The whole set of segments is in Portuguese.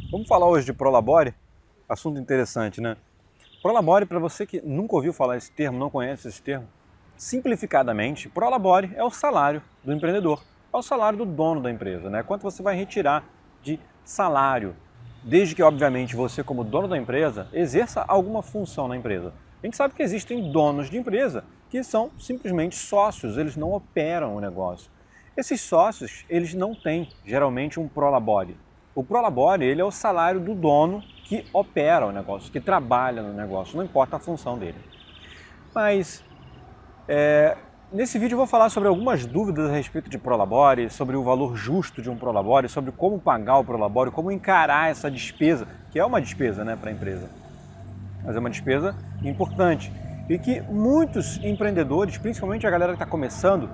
Vamos falar hoje de Prolabore, assunto interessante, né? Prolabore, para você que nunca ouviu falar esse termo, não conhece esse termo, simplificadamente, Prolabore é o salário do empreendedor, é o salário do dono da empresa, né? Quanto você vai retirar de salário, desde que, obviamente, você, como dono da empresa, exerça alguma função na empresa. A gente sabe que existem donos de empresa que são simplesmente sócios, eles não operam o negócio. Esses sócios, eles não têm, geralmente, um Prolabore. O Prolabore, ele é o salário do dono que opera o negócio, que trabalha no negócio, não importa a função dele. Mas, nesse vídeo eu vou falar sobre algumas dúvidas a respeito de Prolabore, sobre o valor justo de um Prolabore, sobre como pagar o Prolabore, como encarar essa despesa, que é uma despesa, né, para a empresa, mas é uma despesa importante. E que muitos empreendedores, principalmente a galera que está começando,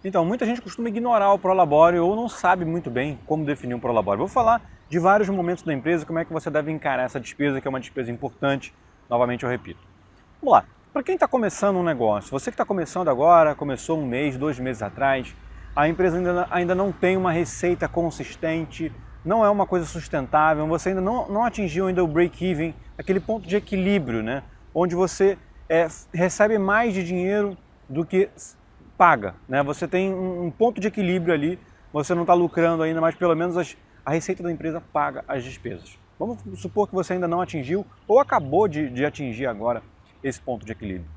então, muita gente costuma ignorar o Prolabore ou não sabe muito bem como definir um Prolabore. Vou falar de vários momentos da empresa, como é que você deve encarar essa despesa, que é uma despesa importante. Novamente eu repito. Vamos lá. Para quem está começando um negócio, você que está começando agora, começou um mês, 2 meses atrás, a empresa ainda não tem uma receita consistente, não é uma coisa sustentável, você ainda não atingiu ainda o break-even, aquele ponto de equilíbrio, né? Onde você recebe mais de dinheiro do que paga, né? Você tem um ponto de equilíbrio ali, você não está lucrando ainda, mas pelo menos a receita da empresa paga as despesas. Vamos supor que você ainda não atingiu ou acabou de atingir agora esse ponto de equilíbrio.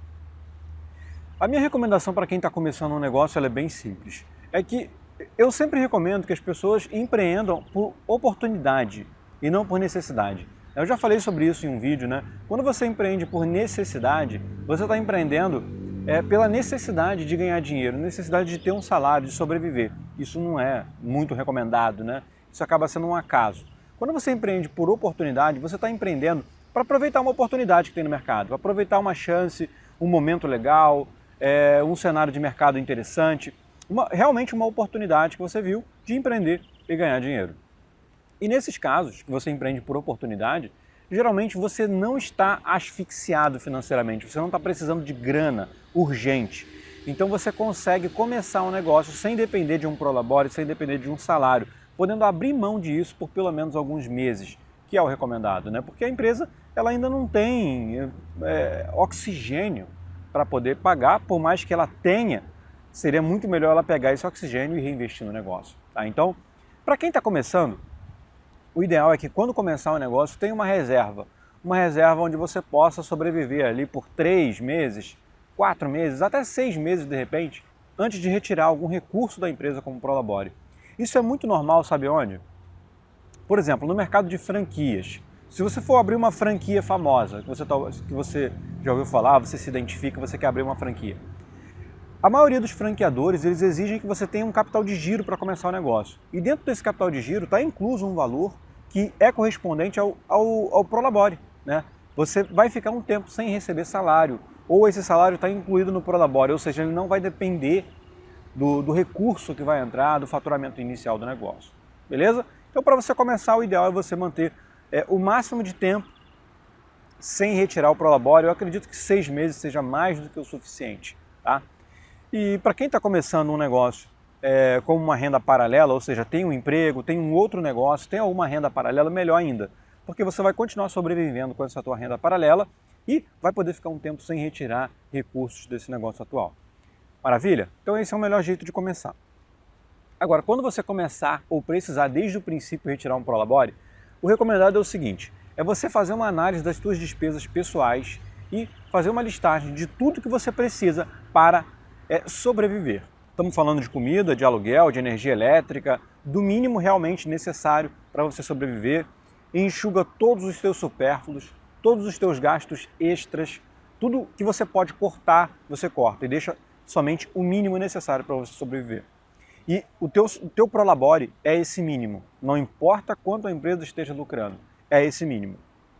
A minha recomendação para quem está começando um negócio ela é bem simples. É que eu sempre recomendo que as pessoas empreendam por oportunidade e não por necessidade. Eu já falei sobre isso em um vídeo, né? Quando você empreende por necessidade, você está empreendendo pela necessidade de ganhar dinheiro, necessidade de ter um salário, de sobreviver. Isso não é muito recomendado, né? Isso acaba sendo um acaso. Quando você empreende por oportunidade, você está empreendendo para aproveitar uma oportunidade que tem no mercado, para aproveitar uma chance, um momento legal, um cenário de mercado interessante, realmente uma oportunidade que você viu de empreender e ganhar dinheiro. E nesses casos que você empreende por oportunidade, geralmente você não está asfixiado financeiramente, você não está precisando de grana urgente. Então você consegue começar um negócio sem depender de um Prolabore, sem depender de um salário, podendo abrir mão disso por pelo menos alguns meses, que é o recomendado, né? Porque a empresa ela ainda não tem oxigênio para poder pagar, por mais que ela tenha, seria muito melhor ela pegar esse oxigênio e reinvestir no negócio. Tá? Então, para quem está começando, o ideal é que quando começar o negócio tenha uma reserva onde você possa sobreviver ali por 3 meses, 4 meses, até 6 meses de repente, antes de retirar algum recurso da empresa como Prolabore. Isso é muito normal, sabe onde? Por exemplo, no mercado de franquias. Se você for abrir uma franquia famosa, que você já ouviu falar, você se identifica, você quer abrir uma franquia. A maioria dos franqueadores, eles exigem que você tenha um capital de giro para começar o negócio. E dentro desse capital de giro está incluso um valor que é correspondente ao Prolabore, né? Você vai ficar um tempo sem receber salário, ou esse salário está incluído no Prolabore, ou seja, ele não vai depender do recurso que vai entrar, do faturamento inicial do negócio. Beleza? Então, para você começar, o ideal é você manter o máximo de tempo sem retirar o Prolabore. Eu acredito que 6 meses seja mais do que o suficiente, tá? E para quem está começando um negócio como uma renda paralela, ou seja, tem um emprego, tem um outro negócio, tem alguma renda paralela, melhor ainda, porque você vai continuar sobrevivendo com essa tua renda paralela e vai poder ficar um tempo sem retirar recursos desse negócio atual. Maravilha? Então esse é o melhor jeito de começar. Agora, quando você começar ou precisar desde o princípio retirar um Prolabore, o recomendado é o seguinte, é você fazer uma análise das suas despesas pessoais e fazer uma listagem de tudo que você precisa para sobreviver. Estamos falando de comida, de aluguel, de energia elétrica, do mínimo realmente necessário para você sobreviver. E enxuga todos os seus supérfluos, todos os seus gastos extras, tudo que você pode cortar, você corta e deixa somente o mínimo necessário para você sobreviver. E o teu Prolabore é esse mínimo, não importa quanto a empresa esteja lucrando, é esse mínimo,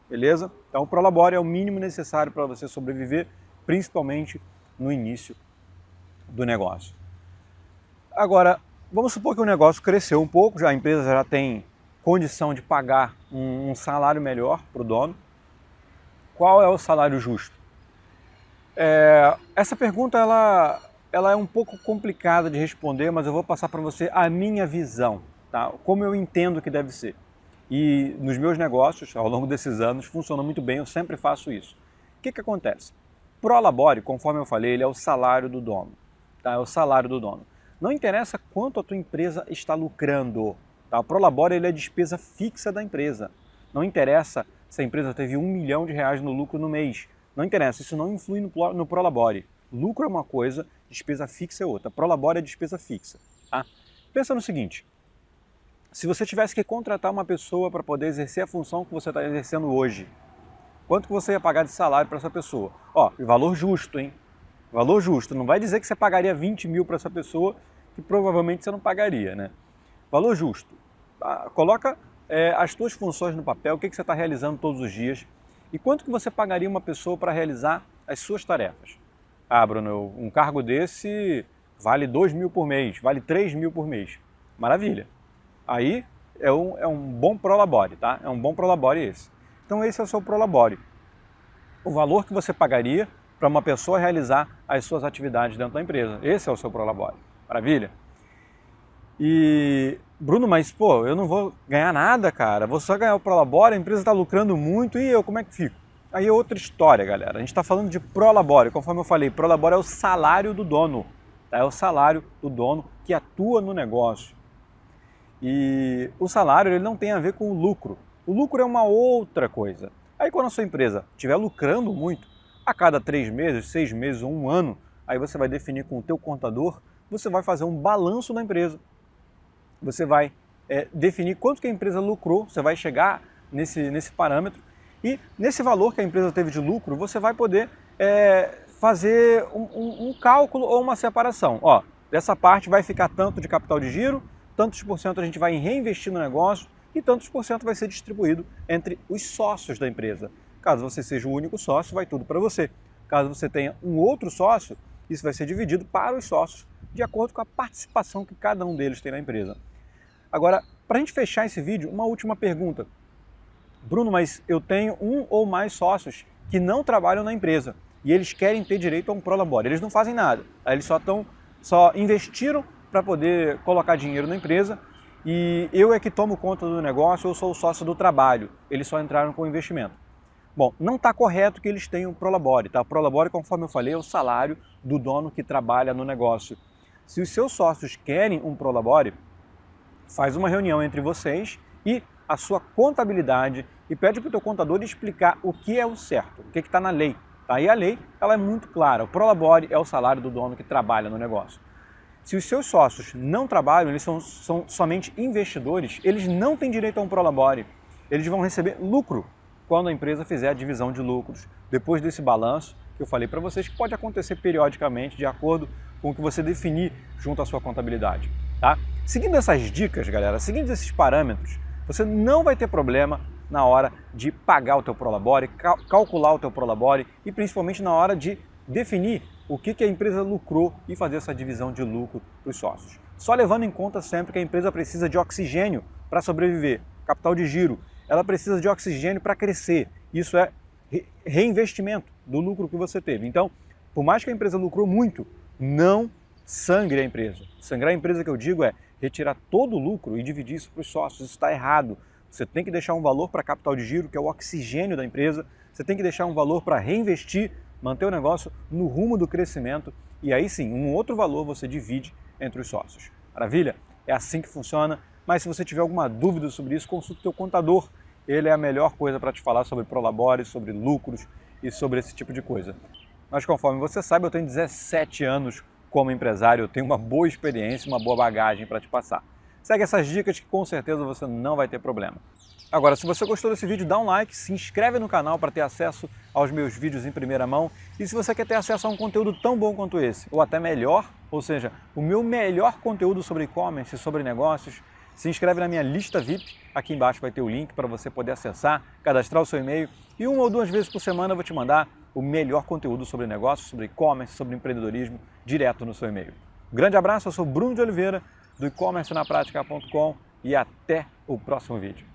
beleza? Então o Prolabore é o mínimo necessário para você sobreviver, principalmente no início do negócio. Agora, vamos supor que o negócio cresceu um pouco, a empresa já tem condição de pagar um salário melhor para o dono. Qual é o salário justo? Essa pergunta ela é um pouco complicada de responder, mas eu vou passar para você a minha visão, tá? Como eu entendo que deve ser. E nos meus negócios, ao longo desses anos, funciona muito bem, eu sempre faço isso. O que acontece? Prolabore, conforme eu falei, ele é o salário do dono. Tá? É o salário do dono. Não interessa quanto a tua empresa está lucrando. Tá? O Prolabore ele é a despesa fixa da empresa. Não interessa se a empresa teve R$1 milhão no lucro no mês. Não interessa, isso não influi no Prolabore. Lucro é uma coisa, despesa fixa é outra. Prolabore é despesa fixa. Tá? Pensa no seguinte, se você tivesse que contratar uma pessoa para poder exercer a função que você está exercendo hoje, quanto que você ia pagar de salário para essa pessoa? Ó, valor justo, hein? Valor justo. Não vai dizer que você pagaria 20 mil para essa pessoa, que provavelmente você não pagaria, né? Valor justo. Coloca as suas funções no papel, o que você está realizando todos os dias e quanto que você pagaria uma pessoa para realizar as suas tarefas. Ah, Bruno, um cargo desse vale 2 mil por mês, vale 3 mil por mês. Maravilha. Aí é um bom Prolabore, tá? É um bom Prolabore esse. Então esse é o seu Prolabore. O valor que você pagaria para uma pessoa realizar as suas atividades dentro da empresa. Esse é o seu Prolabore. Maravilha? E, Bruno, mas pô, eu não vou ganhar nada, cara. Vou só ganhar o Prolabore, a empresa está lucrando muito e eu como é que fico? Aí é outra história, galera. A gente está falando de Prolabore. Conforme eu falei, Prolabore é o salário do dono. Tá? É o salário do dono que atua no negócio. E o salário ele não tem a ver com o lucro. O lucro é uma outra coisa. Aí quando a sua empresa estiver lucrando muito, a cada 3 meses, 6 meses ou 1 ano, aí você vai definir com o teu contador, você vai fazer um balanço da empresa. Você vai definir quanto que a empresa lucrou, você vai chegar nesse parâmetro e nesse valor que a empresa teve de lucro, você vai poder fazer um cálculo ou uma separação. Ó, dessa parte vai ficar tanto de capital de giro, tantos por cento a gente vai reinvestir no negócio e tantos por cento vai ser distribuído entre os sócios da empresa. Caso você seja o único sócio, vai tudo para você. Caso você tenha um outro sócio, isso vai ser dividido para os sócios, de acordo com a participação que cada um deles tem na empresa. Agora, para a gente fechar esse vídeo, uma última pergunta. Bruno, mas eu tenho um ou mais sócios que não trabalham na empresa e eles querem ter direito a um Prolabore. Eles não fazem nada, eles só investiram para poder colocar dinheiro na empresa e eu é que tomo conta do negócio, eu sou o sócio do trabalho, eles só entraram com o investimento. Bom, não está correto que eles tenham Prolabore, tá? Prolabore, conforme eu falei, é o salário do dono que trabalha no negócio. Se os seus sócios querem um Prolabore, faz uma reunião entre vocês e a sua contabilidade e pede para o teu contador explicar o que é o certo, o que está na lei. Tá? E a lei ela é muito clara, o Prolabore é o salário do dono que trabalha no negócio. Se os seus sócios não trabalham, eles são somente investidores, eles não têm direito a um Prolabore. Eles vão receber lucro quando a empresa fizer a divisão de lucros, depois desse balanço que eu falei para vocês, que pode acontecer periodicamente, de acordo com o que você definir junto à sua contabilidade. Tá? Seguindo essas dicas, galera, seguindo esses parâmetros, você não vai ter problema na hora de pagar o teu Prolabore, calcular o teu Prolabore e principalmente na hora de definir o que a empresa lucrou e fazer essa divisão de lucro para os sócios. Só levando em conta sempre que a empresa precisa de oxigênio para sobreviver, capital de giro, ela precisa de oxigênio para crescer. Isso é reinvestimento do lucro que você teve. Então, por mais que a empresa lucrou muito, não sangre a empresa. Sangrar a empresa que eu digo é retirar todo o lucro e dividir isso para os sócios. Isso está errado. Você tem que deixar um valor para capital de giro, que é o oxigênio da empresa. Você tem que deixar um valor para reinvestir, manter o negócio no rumo do crescimento. E aí sim, um outro valor você divide entre os sócios. Maravilha? É assim que funciona. Mas se você tiver alguma dúvida sobre isso, consulte o teu contador. Ele é a melhor coisa para te falar sobre Prolabore, sobre lucros e sobre esse tipo de coisa. Mas conforme você sabe, eu tenho 17 anos como empresário, eu tenho uma boa experiência, uma boa bagagem para te passar. Segue essas dicas que com certeza você não vai ter problema. Agora, se você gostou desse vídeo, dá um like, se inscreve no canal para ter acesso aos meus vídeos em primeira mão. E se você quer ter acesso a um conteúdo tão bom quanto esse, ou até melhor, ou seja, o meu melhor conteúdo sobre e-commerce, sobre negócios, se inscreve na minha lista VIP, aqui embaixo vai ter o link para você poder acessar, cadastrar o seu e-mail e 1 ou 2 vezes por semana eu vou te mandar o melhor conteúdo sobre negócios, sobre e-commerce, sobre empreendedorismo, direto no seu e-mail. Um grande abraço, eu sou Bruno de Oliveira, do e-commercenapratica.com e até o próximo vídeo.